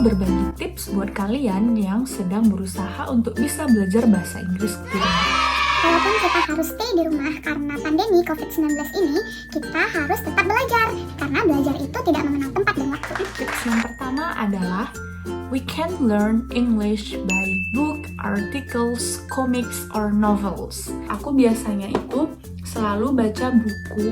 berbagi tips buat kalian yang sedang berusaha untuk bisa belajar bahasa Inggris di rumah. Walaupun kita harus stay di rumah karena pandemi COVID-19 ini, kita harus tetap belajar. Karena belajar itu tidak mengenal tempat dan waktu. Tips yang pertama adalah we can learn English by book, articles, comics, or novels. Aku biasanya itu selalu baca buku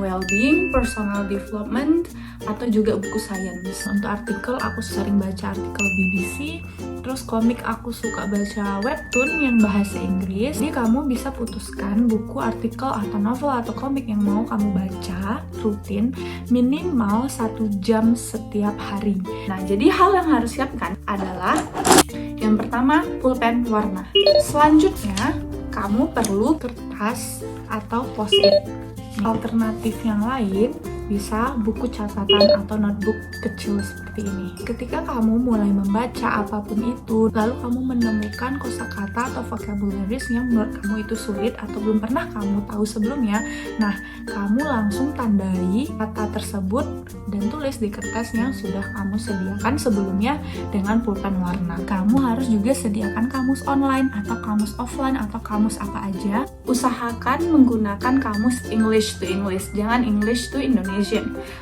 well-being, personal development, atau juga buku science. Untuk artikel, aku sering baca artikel BBC. Terus komik, aku suka baca webtoon yang bahasa Inggris. Jadi kamu bisa putuskan buku, artikel, atau novel, atau komik yang mau kamu baca rutin minimal 1 jam setiap hari. Nah, jadi hal yang harus siapkan adalah yang pertama, pulpen warna. Selanjutnya, kamu perlu kertas atau post-it. Alternatif yang lain bisa buku catatan atau notebook kecil seperti ini. Ketika kamu mulai membaca apapun itu, lalu kamu menemukan kosakata atau vocabularies yang menurut kamu itu sulit atau belum pernah kamu tahu sebelumnya, nah, kamu langsung tandai kata tersebut dan tulis di kertas yang sudah kamu sediakan sebelumnya dengan pulpen warna. Kamu harus juga sediakan kamus online atau kamus offline atau kamus apa aja. Usahakan menggunakan kamus English to English, jangan English to Indonesian.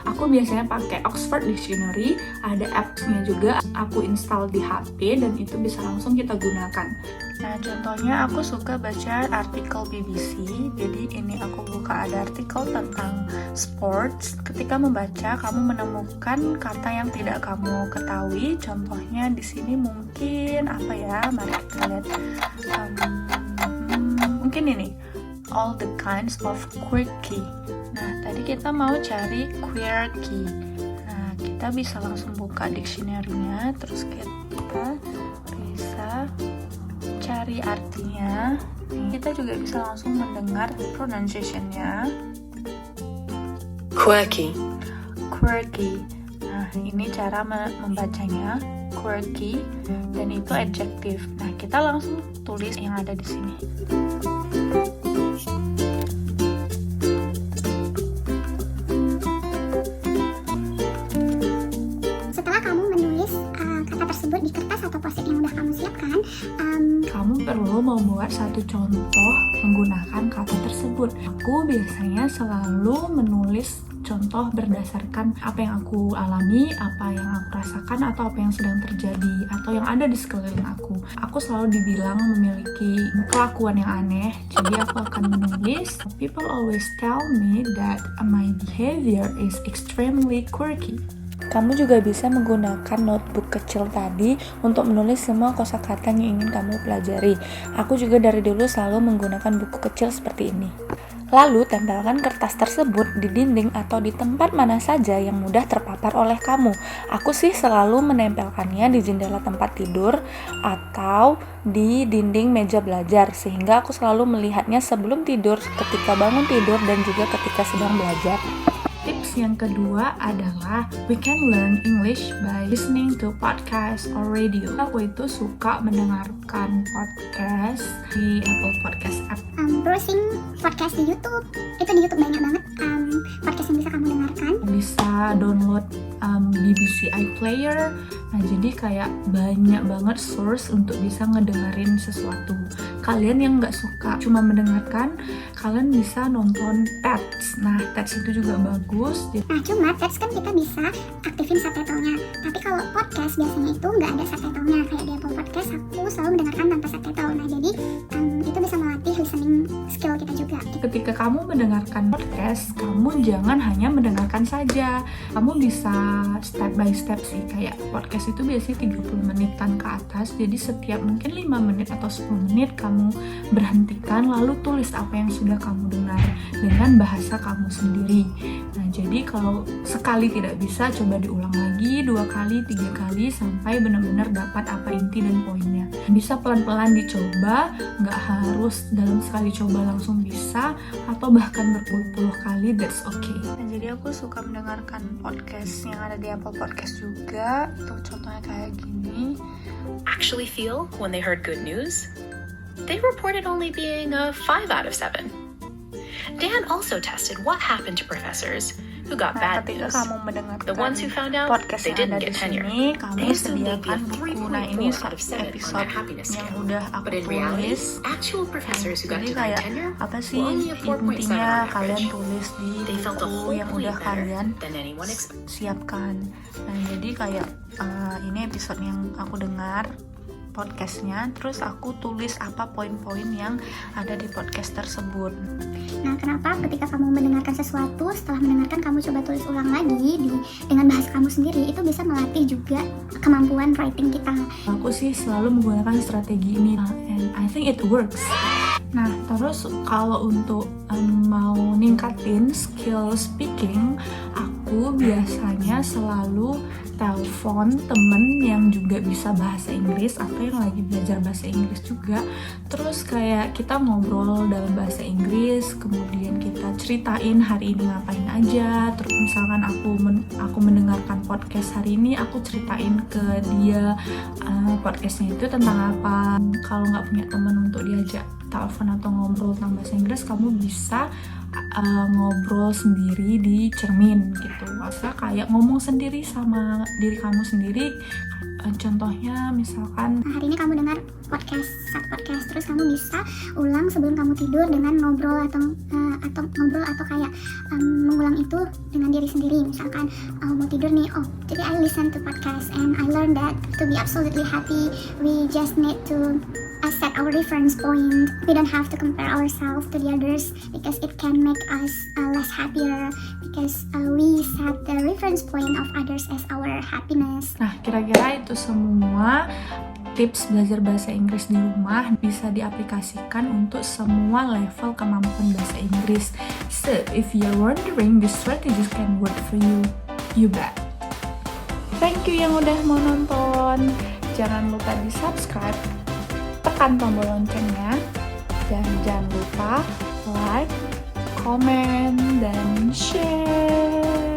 Aku biasanya pakai Oxford Dictionary, ada apps-nya juga, aku install di HP dan itu bisa langsung kita gunakan. Nah, contohnya aku suka baca artikel BBC, jadi ini aku buka ada artikel tentang sports. Ketika membaca, kamu menemukan kata yang tidak kamu ketahui, contohnya di sini mungkin apa ya, mari kita lihat, mungkin ini, all the kinds of quirky. Nah, tadi kita mau cari quirky. Nah, kita bisa langsung buka dictionary-nya, terus kita bisa cari artinya. Kita juga bisa langsung mendengar pronunciation-nya. Quirky. Quirky. Nah, ini cara membacanya, quirky, dan itu adjective. Nah, kita langsung tulis yang ada di sini. Di kertas atau post-it yang udah kamu siapkan, kamu perlu membuat satu contoh menggunakan kata tersebut. Aku biasanya selalu menulis contoh berdasarkan apa yang aku alami, apa yang aku rasakan, atau apa yang sedang terjadi, atau yang ada di sekeliling aku. Aku selalu dibilang memiliki kelakuan yang aneh, jadi aku akan menulis, people always tell me that my behavior is extremely quirky. Kamu juga bisa menggunakan notebook kecil tadi untuk menulis semua kosakata yang ingin kamu pelajari. Aku juga dari dulu selalu menggunakan buku kecil seperti ini. Lalu, tempelkan kertas tersebut di dinding atau di tempat mana saja yang mudah terpapar oleh kamu. Aku sih selalu menempelkannya di jendela tempat tidur atau di dinding meja belajar, sehingga aku selalu melihatnya sebelum tidur, ketika bangun tidur, dan juga ketika sedang belajar. Tips yang kedua adalah we can learn English by listening to podcast or radio. Aku itu suka mendengarkan podcast di Apple Podcast app. Browsing podcast di YouTube, itu di YouTube banyak banget podcast yang bisa kamu dengarkan. Bisa download BBC iPlayer. Nah, jadi kayak banyak banget source untuk bisa ngedengerin sesuatu. Kalian yang nggak suka cuma mendengarkan, kalian bisa nonton TEDx. Nah, TEDx itu juga bagus. Nah, cuma TEDx kan kita bisa aktifin subtitlenya. Tapi kalau podcast biasanya itu nggak ada subtitlenya. Kayak di Apple Podcast, aku selalu mendengarkan tanpa subtitle. Nah, jadi itu bisa melatih listening skill kita juga. Ketika kamu mendengarkan podcast, kamu jangan hanya mendengarkan saja. Kamu bisa step by step sih. Kayak podcast itu biasanya 30 menitan ke atas. Jadi setiap mungkin 5 menit atau 10 menit kamu berhentikan, lalu tulis apa yang sudah kamu dengar dengan bahasa kamu sendiri. Nah, jadi kalau sekali tidak bisa, coba diulang lagi 2 kali, 3 kali sampai benar-benar dapat apa inti dan poinnya. Bisa pelan-pelan dicoba, nggak harus dalam sekali coba langsung bisa, atau bahkan berpuluh-puluh kali, that's okay. Nah, jadi aku suka mendengarkan podcast yang ada di Apple Podcast juga. Tuh contohnya kayak gini. Actually feel when they heard good news? They reported only being a 5 out of 7. Dan also tested what happened to professors who got Nah, bad ketika news. kamu mendengarkan The ones who found out, podcast they yang ada didn't di get tenure. sini, kamu They assumed they'd be a sediakan buku. Nah, ini 3.4 out of 7 on episode that happiness yang scale. udah aku But in reality, tulis. actual professors who got Jadi denied kayak tenure apa sih were only a 4.7 intinya on kalian average. tulis di They felt a buku whole yang point udah better kalian than anyone expected. siapkan. Nah, jadi kayak ini episode yang aku dengar podcastnya, terus aku tulis apa poin-poin yang ada di podcast tersebut. Nah, kenapa ketika kamu mendengarkan sesuatu, setelah mendengarkan kamu coba tulis ulang lagi dengan bahasa kamu sendiri, itu bisa melatih juga kemampuan writing kita. Aku sih selalu menggunakan strategi ini, and I think it works. Nah, terus kalau untuk mau ningkatin skill speaking, aku biasanya selalu telepon temen yang juga bisa bahasa Inggris atau yang lagi belajar bahasa Inggris juga. Terus kayak kita ngobrol dalam bahasa Inggris, kemudian kita ceritain hari ini ngapain aja. Terus misalkan aku mendengarkan podcast hari ini, aku ceritain ke dia podcastnya itu tentang apa. Kalau nggak punya teman untuk diajak telepon atau ngobrol tentang bahasa Inggris, kamu bisa ngobrol sendiri di cermin gitu. Masa kayak ngomong sendiri sama diri kamu sendiri. Contohnya misalkan Hari ini kamu dengar satu podcast, terus kamu bisa ulang sebelum kamu tidur dengan ngobrol atau kayak mengulang itu dengan diri sendiri. Misalkan mau tidur nih, jadi I listen to podcast and I learned that to be absolutely happy, we just need to set our reference point. We don't have to compare ourselves to the others because it can make us less happier because we set the reference point of others as our happiness. Nah, kira-kira itu semua tips belajar bahasa Inggris di rumah bisa diaplikasikan untuk semua level kemampuan bahasa Inggris. So, if you're wondering these strategies can work for you, you bet. Thank you yang udah mau nonton. Jangan lupa di subscribe, tekan tombol loncengnya, dan jangan lupa like, comment, dan share.